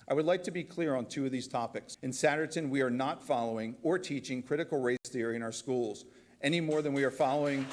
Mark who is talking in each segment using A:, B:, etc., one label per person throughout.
A: I would like to be clear on two of these topics. In Souderton, we are not following or teaching critical race theory in our schools, any more than we are following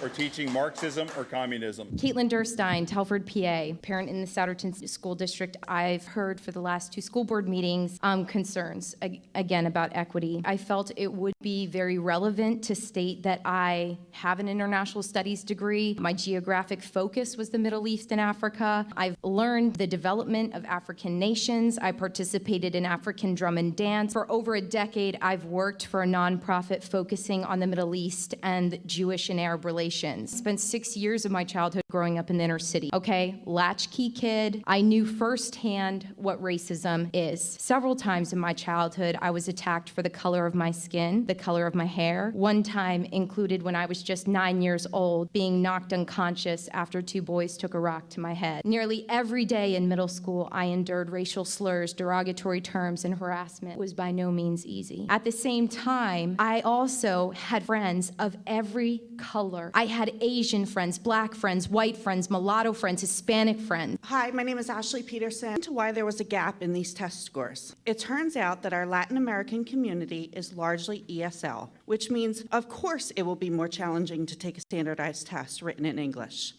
A: or teaching Marxism or communism.
B: Caitlin Durstein, Telford, PA, parent in the Souderton School District. I've heard for the last two school board meetings concerns, again, about equity. I felt it would be very relevant to state that I have an international studies degree. My geographic focus was the Middle East and Africa. I've learned the development of African nations. I participated in African drum and dance. For over a decade, I've worked for a nonprofit focusing on the Middle East and Jewish and Arab relations. Spent 6 years of my childhood growing up in the inner city. Okay, latchkey kid. I knew firsthand what racism is. Several times in my childhood, I was attacked for the color of my skin, the color of my hair. One time included when I was just 9 years old, being knocked unconscious after two boys took a rock to my head. Nearly every day in middle school, I endured racial slurs, derogatory terms, and harassment. It was by no means easy. At the same time, I also had friends of every color. I had Asian friends, black friends, white friends, mulatto friends, Hispanic friends.
C: Hi, my name is Ashley Peterson. To why there was a gap in these test scores. It turns out that our Latin American community is largely ESL, which means, of course, it will be more challenging to take a standardized test written in English.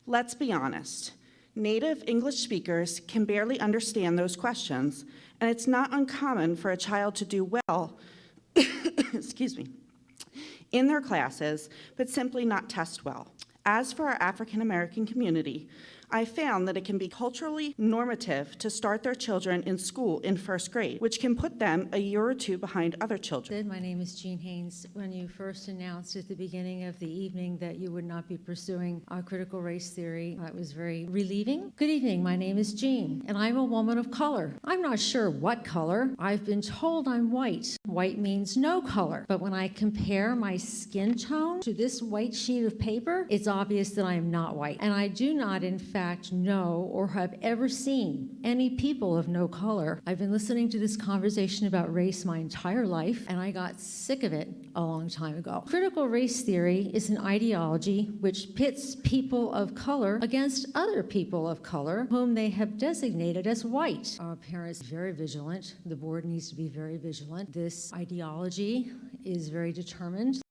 C: Let's be honest. Native English speakers can barely understand those questions, and it's not uncommon for a child to do well, excuse me, in their classes, but simply not test well. As for our African American community, I found that it can be culturally normative to start their children in school in first grade, which can put them a year or two behind other children.
D: My name is Jean Haynes. When you first announced at the beginning of the evening that you would not be pursuing critical race theory, it was very relieving. Good evening, my name is Jean, and I'm a woman of color. I'm not sure what color. I've been told I'm white. White means no color. But when I compare my skin tone to this white sheet of paper, it's obvious that I am not white. And I do not, in fact, know or have ever seen any people of no color. I've been listening to this conversation about race my entire life, and I got sick of it a long time ago. Critical race theory is an ideology which pits people of color against other people of color whom they have designated as white. Our parents are very vigilant. The board needs to be very vigilant. This ideology is very determined